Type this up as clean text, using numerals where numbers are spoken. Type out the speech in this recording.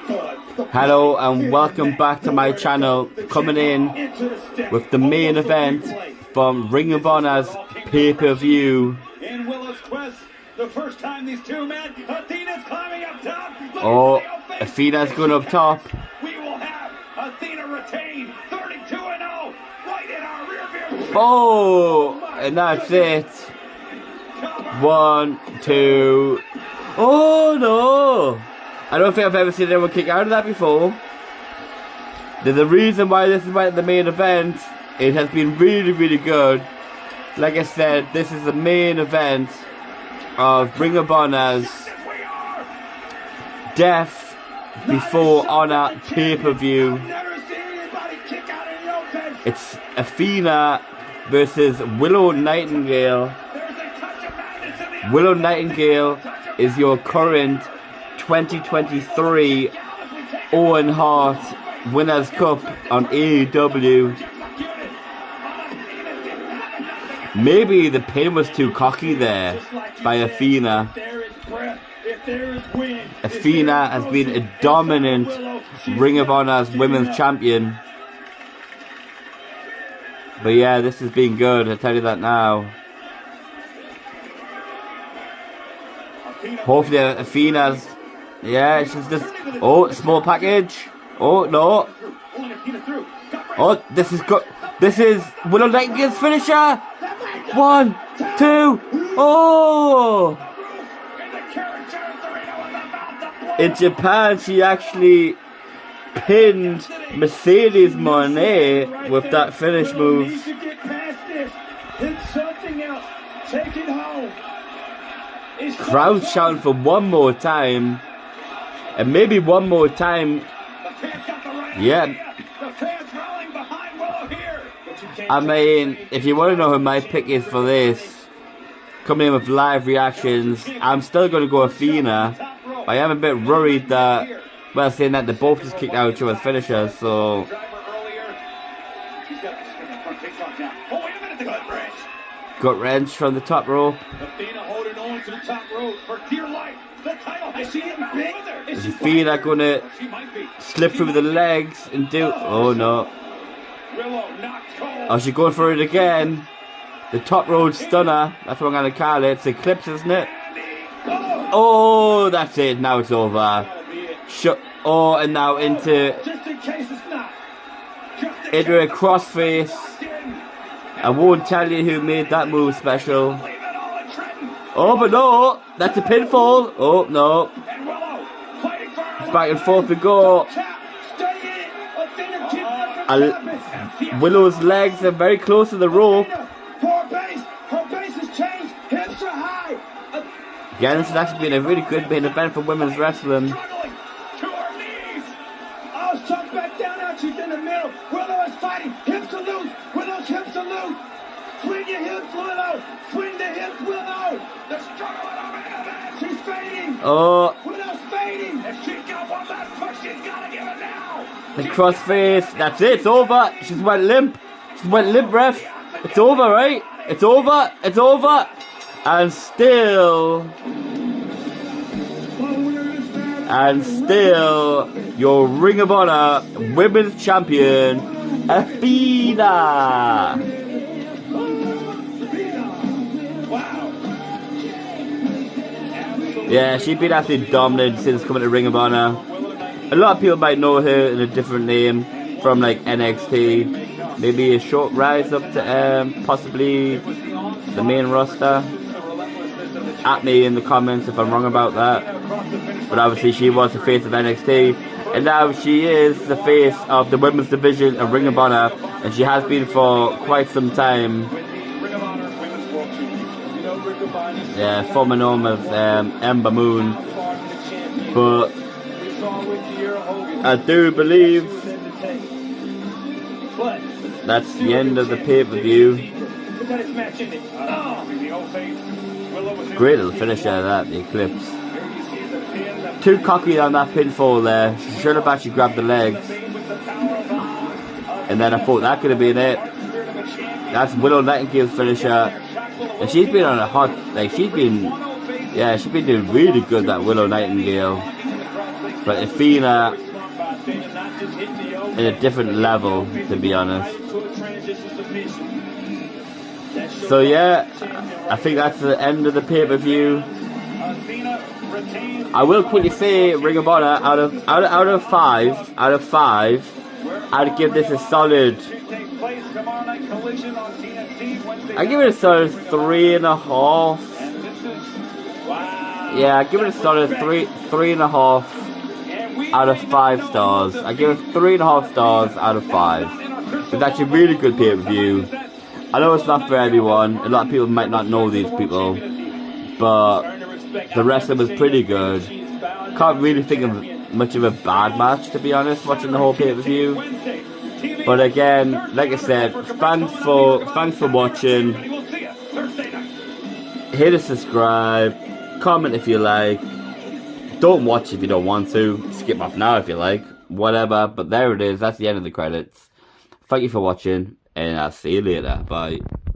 Hello and welcome back to my channel, coming in with the main event from Ring of Honor's pay-per-view. The first time these two met, Athena's climbing up top. Oh, Athena's going up top. We will have Athena retain 32-0 right in our rear view. Oh, and that's it. 1, 2. Oh no! I don't think I've ever seen anyone kick out of that before. There's a reason why this is the main event. It has been really, really good. Like I said, this is the main event of Ring of Honor's Death Before Honor pay-per-view. It's Athena versus Willow Nightingale. Willow Nightingale is your current 2023 Owen Hart Winners' Cup on AEW. Maybe the pin was too cocky there by Athena. Athena has been a dominant Ring of Honor's Women's Champion. But yeah, this has been good, I tell you that now. Hopefully Athena's, yeah, she's just, oh, small package. Oh, no. Oh, this is good. This is Willow Nightingale's finisher. 1, 2, oh! In Japan, she actually pinned Mercedes Moné with that finish move. Crowd shouting for one more time, and maybe one more time. Yeah. I mean, if you want to know who my pick is for this, coming in with live reactions, I'm still going to go Athena. I am a bit worried that, well, saying that they both just kicked out each other's finishers, so. Gut wrench from the top rope. Is Athena going to slip through the legs and do... Oh no. Oh, she's going for it again. The top road stunner. That's what I'm going to call it. It's Eclipse, isn't it? Oh, that's it. Now it's over. Oh, and now into a crossface. I won't tell you who made that move special. Oh, but no. That's a pinfall. Oh, no. Back and forth we go. Willow's legs are very close to the rope. Again, this has actually been a really good main event for women's wrestling. Swing your hips, Willow! Swing the hips, Willow! The struggle in our main event! She's fading! Oh! Willow's fading! If she's got one last push, she's gotta give it now! The crossface, that's it, it's over! She's went limp! She's went limp, ref! It's over, right? It's over! It's over! And still... your Ring of Honor Women's Champion, Athena! Yeah, she's been absolutely dominant since coming to Ring of Honor. A lot of people might know her in a different name from like NXT. Maybe a short rise up to possibly the main roster. At me in the comments if I'm wrong about that. But obviously she was the face of NXT. And now she is the face of the women's division of Ring of Honor. And she has been for quite some time. Yeah, former name of Ember Moon. But I do believe that's the end of the pay-per-view. Great little finisher that, the Eclipse. Too cocky on that pinfall there. She should have actually grabbed the legs. And then I thought that could have been it. That's Willow Nightingale's finisher. And she's been on a hot, like she's been doing really good, that Willow Nightingale. But Athena in a different level, to be honest. So yeah, I think that's the end of the pay-per-view. I will quickly say, Ring of Honor, out of five, I'd give this a solid. I give it a solid 3.5. Yeah, I give it a solid 3.5 out of 5 stars. I give it 3.5 stars out of 5. It's actually a really good pay-per-view. I know it's not for everyone. A lot of people might not know these people, but the wrestling was pretty good. Can't really think of much of a bad match, to be honest, watching the whole pay-per-view. But again, like I said, thanks for watching. Hit a subscribe, comment if you like. Don't watch if you don't want to. Skip off now if you like. Whatever. But there it is. That's the end of the credits. Thank you for watching, and I'll see you later. Bye.